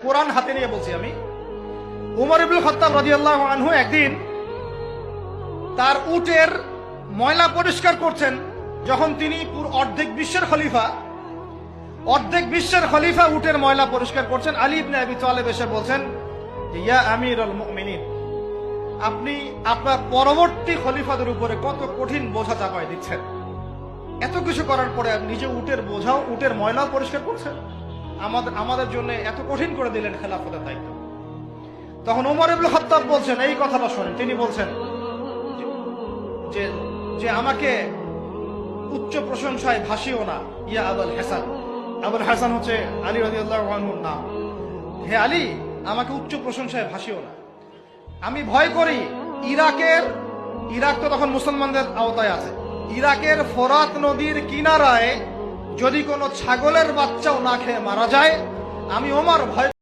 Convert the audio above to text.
কোরআন হাতে নিয়ে বলছি আমি। উমর ইবনুল খাত্তাব রাদিয়াল্লাহু আনহু একদিন তার উটের ময়লা পরিষ্কার করছেন, যখন তিনি অর্ধেক বিশ্বের খলিফা উটের ময়লা পরিষ্কার করছেন। আলী ইবনে আবি তালেব এসে বলছেন, ইয়া আমিরুল মুমিনিন, আপনি আপনার পরবর্তী খলিফাদের উপরে কত কঠিন বোঝা চাপায় দিচ্ছেন। এত কিছু করার পরে নিজে উটের ময়লাও পরিষ্কার করছেন, আমাদের জন্য এত কঠিন করে দিলেন খেলাফতের দায়িত্ব। তখন ওমর ইবনুল খাত্তাব বলছেন, এই কথাটা শোনেন, তিনি বলছেন যে আমাকে উচ্চ প্রশংসায় ভাসিও না, ইয়া আবুল হাসান। আবুল হাসান হচ্ছে আলী রাদিয়াল্লাহু আনহুর নাম। হে আলী, আমাকে উচ্চ প্রশংসায় ভাসিও না। আমি ভয় করি ইরাক তো তখন মুসলমানদের আওতায় আছে, ইরাকের ফোরাত নদীর কিনারায় যদি কোনো ছাগলের বাচ্চাও না খেয়ে মারা যায়, আমি ওমর ভয়